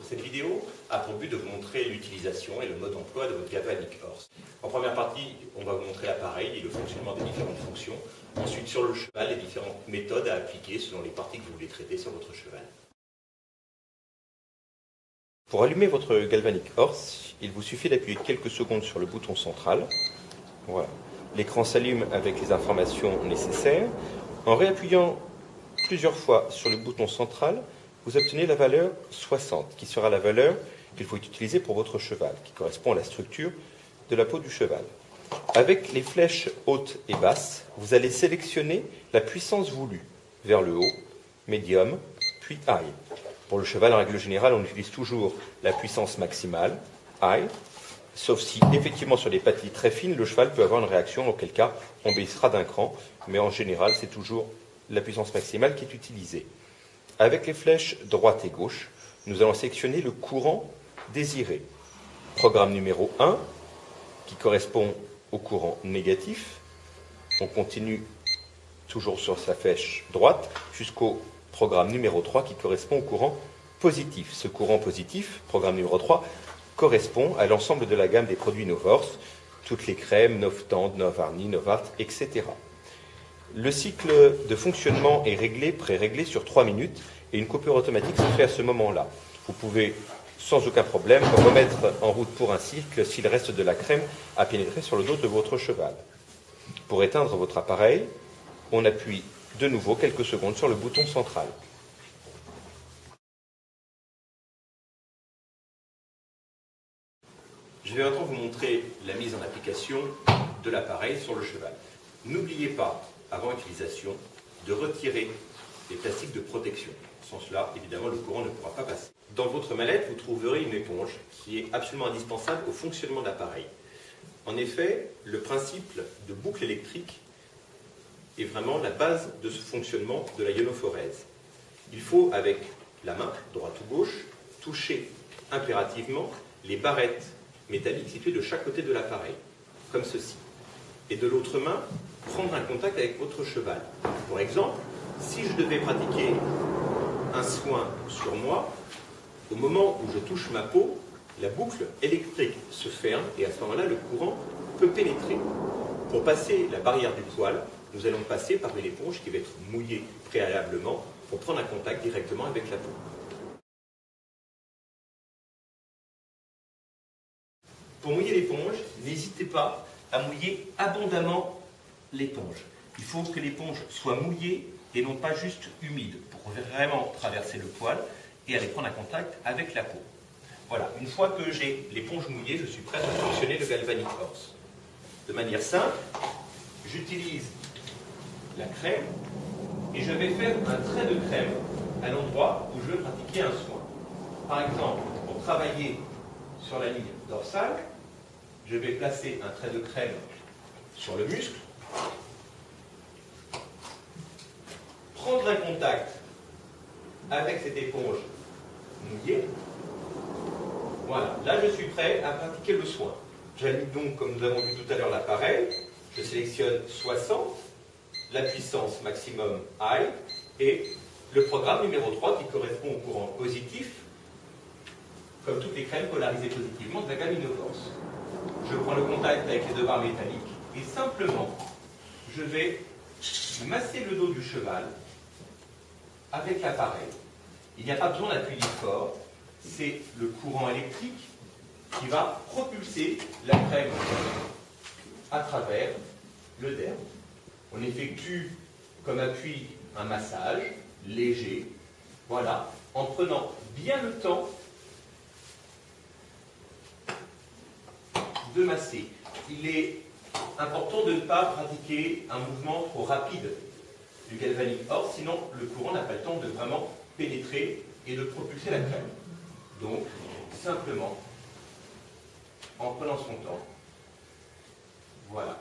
Cette vidéo a pour but de vous montrer l'utilisation et le mode d'emploi de votre Galvanic Horse. En première partie, on va vous montrer l'appareil et le fonctionnement des différentes fonctions. Ensuite, sur le cheval, les différentes méthodes à appliquer selon les parties que vous voulez traiter sur votre cheval. Pour allumer votre Galvanic Horse, il vous suffit d'appuyer quelques secondes sur le bouton central. Voilà. L'écran s'allume avec les informations nécessaires. En réappuyant plusieurs fois sur le bouton central, vous obtenez la valeur 60, qui sera la valeur qu'il faut utiliser pour votre cheval, qui correspond à la structure de la peau du cheval. Avec les flèches hautes et basses, vous allez sélectionner la puissance voulue, vers le haut, médium, puis high. Pour le cheval, en règle générale, on utilise toujours la puissance maximale, high, sauf si, effectivement, sur des pâtilles très fines, le cheval peut avoir une réaction, auquel cas, on baissera d'un cran, mais en général, c'est toujours la puissance maximale qui est utilisée. Avec les flèches droite et gauche, nous allons sélectionner le courant désiré. Programme numéro 1, qui correspond au courant négatif. On continue toujours sur sa flèche droite jusqu'au programme numéro 3 qui correspond au courant positif. Ce courant positif, programme numéro 3, correspond à l'ensemble de la gamme des produits Novorse, toutes les crèmes, Novtend, Novarni, Novart, etc. Le cycle de fonctionnement est pré-réglé sur 3 minutes et une coupure automatique se fait à ce moment-là. Vous pouvez sans aucun problème remettre en route pour un cycle si le reste de la crème a pénétré sur le dos de votre cheval. Pour éteindre votre appareil, on appuie de nouveau quelques secondes sur le bouton central. Je vais maintenant vous montrer la mise en application de l'appareil sur le cheval. N'oubliez pas, avant utilisation, de retirer les plastiques de protection. Sans cela, évidemment, le courant ne pourra pas passer. Dans votre mallette, vous trouverez une éponge qui est absolument indispensable au fonctionnement de l'appareil. En effet, le principe de boucle électrique est vraiment la base de ce fonctionnement de la ionophorèse. Il faut, avec la main, droite ou gauche, toucher impérativement les barrettes métalliques situées de chaque côté de l'appareil, comme ceci. Et de l'autre main, prendre un contact avec votre cheval. Par exemple, si je devais pratiquer un soin sur moi, au moment où je touche ma peau, la boucle électrique se ferme et à ce moment-là, le courant peut pénétrer. Pour passer la barrière du poil, nous allons passer par une éponge qui va être mouillée préalablement pour prendre un contact directement avec la peau. Pour mouiller l'éponge, n'hésitez pas à mouiller abondamment l'éponge. Il faut que l'éponge soit mouillée et non pas juste humide pour vraiment traverser le poil et aller prendre un contact avec la peau. Voilà, une fois que j'ai l'éponge mouillée, je suis prêt à fonctionner le Galvanic Horse. De manière simple, j'utilise la crème et je vais faire un trait de crème à l'endroit où je veux pratiquer un soin. Par exemple, pour travailler sur la ligne dorsale, je vais placer un trait de crème sur le muscle, prendre un contact avec cette éponge mouillée. Voilà, là je suis prêt à pratiquer le soin. J'allume donc, comme nous avons vu tout à l'heure, l'appareil. Je sélectionne 60, la puissance maximum high et le programme numéro 3 qui correspond au courant positif, comme toutes les crèmes polarisées positivement de la gamme Novorse. Je prends le contact avec les deux barres métalliques et simplement je vais masser le dos du cheval avec l'appareil. Il n'y a pas besoin d'appuyer fort, c'est le courant électrique qui va propulser la crème à travers le derme. On effectue comme appui un massage léger, voilà, en prenant bien le temps de masser. Il est important de ne pas pratiquer un mouvement trop rapide du Galvanic Horse, sinon le courant n'a pas le temps de vraiment pénétrer et de propulser la crème. Donc, simplement, en prenant son temps, voilà.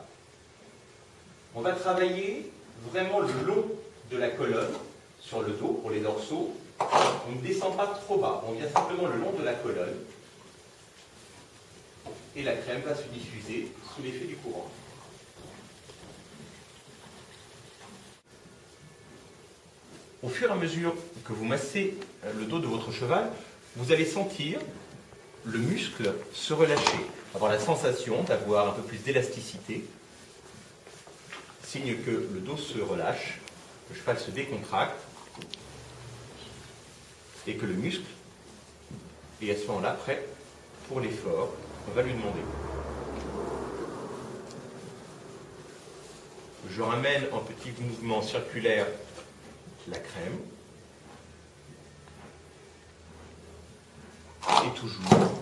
On va travailler vraiment le long de la colonne, sur le dos, pour les dorsaux. On ne descend pas trop bas, on vient simplement le long de la colonne. Et la crème va se diffuser sous l'effet du courant. Au fur et à mesure que vous massez le dos de votre cheval, vous allez sentir le muscle se relâcher, avoir la sensation d'avoir un peu plus d'élasticité, signe que le dos se relâche, le cheval se décontracte et que le muscle est à ce moment-là prêt pour l'effort. On va lui demander. Je ramène en petits mouvements circulaires la crème. Et toujours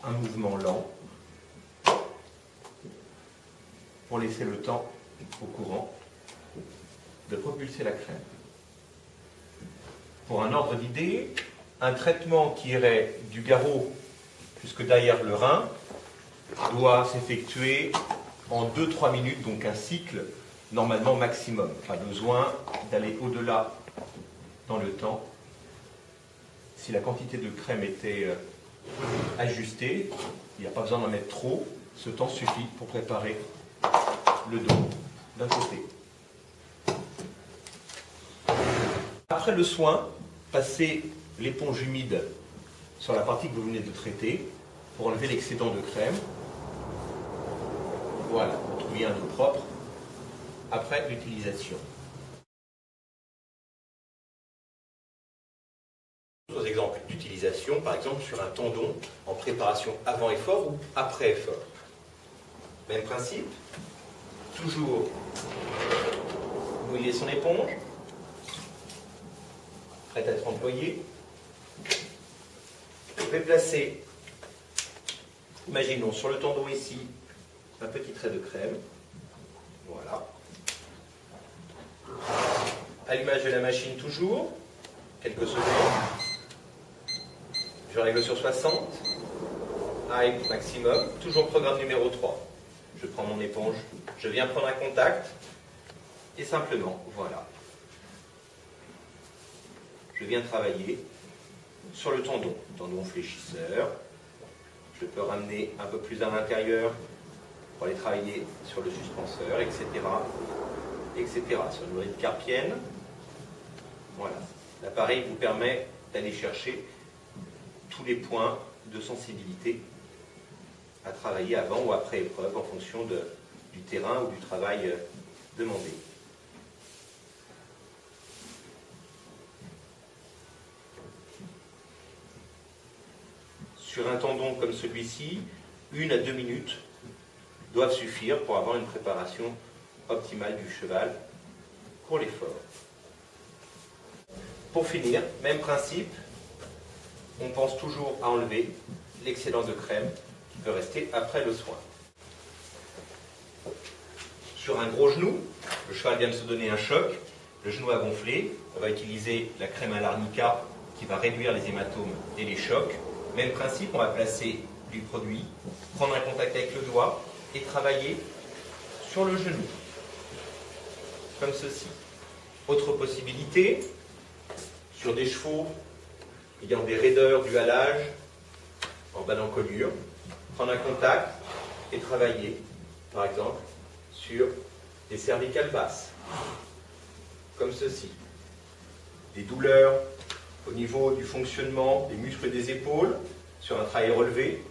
un mouvement lent pour laisser le temps au courant de propulser la crème. Pour un ordre d'idée, un traitement qui irait du garrot jusque derrière le rein doit s'effectuer en 2-3 minutes, donc un cycle normalement maximum. Pas besoin d'aller au-delà dans le temps. Si la quantité de crème était ajustée, il n'y a pas besoin d'en mettre trop, ce temps suffit pour préparer le dos d'un côté. Après le soin, passez l'éponge humide sur la partie que vous venez de traiter pour enlever l'excédent de crème. Voilà, vous trouvez un dos propre après l'utilisation. D'autres exemples d'utilisation, par exemple sur un tendon en préparation avant effort ou après effort. Même principe, toujours mouiller son éponge, prête à être employée. Je vais placer, imaginons sur le tendon ici, un petit trait de crème. Voilà. Allumage de la machine toujours, quelques secondes. Je règle sur 60. High maximum, toujours programme numéro 3. Je prends mon éponge, je viens prendre un contact et simplement, voilà. Je viens travailler sur le tendon fléchisseur. Je peux ramener un peu plus à l'intérieur pour aller travailler sur le suspenseur, etc. etc. Sur une bride carpienne. Voilà. L'appareil vous permet d'aller chercher tous les points de sensibilité à travailler avant ou après épreuve en fonction du terrain ou du travail demandé. Sur un tendon comme celui-ci, 1 à 2 minutes doivent suffire pour avoir une préparation optimale du cheval pour l'effort. Pour finir, même principe, on pense toujours à enlever l'excédent de crème qui peut rester après le soin. Sur un gros genou, le cheval vient de se donner un choc, le genou a gonflé, on va utiliser la crème à l'arnica qui va réduire les hématomes et les chocs. Même principe, on va placer du produit, prendre un contact avec le doigt et travailler sur le genou, comme ceci. Autre possibilité, sur des chevaux ayant des raideurs du halage en bas d'encolure, prendre un contact et travailler, par exemple, sur des cervicales basses, comme ceci. Des douleurs au niveau du fonctionnement des muscles des épaules, sur un travail relevé,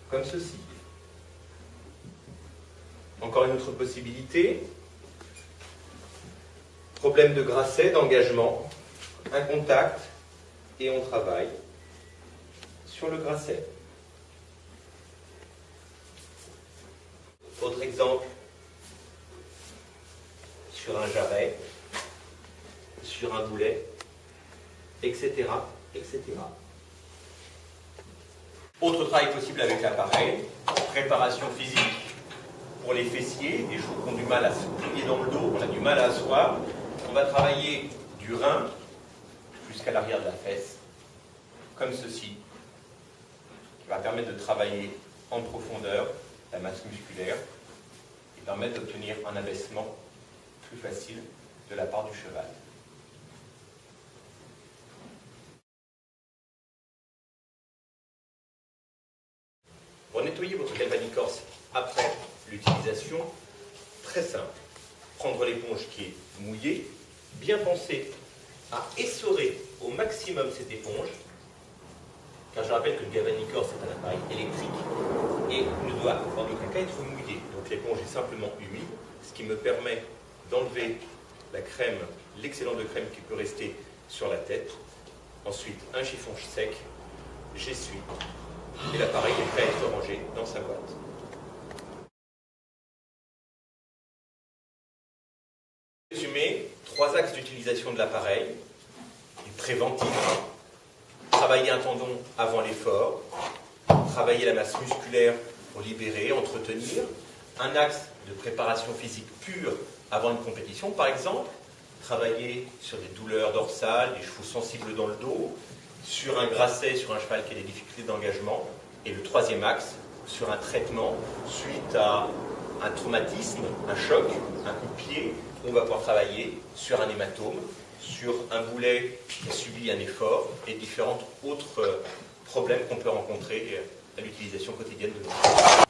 comme ceci. Encore une autre possibilité, problème de grasset, d'engagement, un contact, et on travaille sur le grasset. Autre exemple, sur un jarret, sur un boulet, etc., etc. Autre travail possible avec l'appareil, préparation physique pour les fessiers, les chevaux qui ont du mal à se plier dans le dos, on a du mal à asseoir. On va travailler du rein jusqu'à l'arrière de la fesse, comme ceci, qui va permettre de travailler en profondeur la masse musculaire et permettre d'obtenir un abaissement plus facile de la part du cheval. Pour nettoyer votre galvanic horse après l'utilisation, très simple. Prendre l'éponge qui est mouillée, bien penser à essorer au maximum cette éponge, car je rappelle que le Galvanic Horse est un appareil électrique et ne doit en aucun cas être mouillé. Donc l'éponge est simplement humide, ce qui me permet d'enlever la crème, l'excédent de crème qui peut rester sur la tête. Ensuite, un chiffon sec, j'essuie et l'appareil est prêt à être rangé dans sa boîte. Résumé, 3 axes d'utilisation de l'appareil. Du préventif, travailler un tendon avant l'effort, travailler la masse musculaire pour libérer, entretenir, un axe de préparation physique pure avant une compétition, par exemple, travailler sur des douleurs dorsales, des chevaux sensibles dans le dos, sur un grasset, sur un cheval qui a des difficultés d'engagement, et le 3e axe, sur un traitement suite à un traumatisme, un choc, un coup de pied, on va pouvoir travailler sur un hématome, sur un boulet qui a subi un effort et différents autres problèmes qu'on peut rencontrer à l'utilisation quotidienne de nos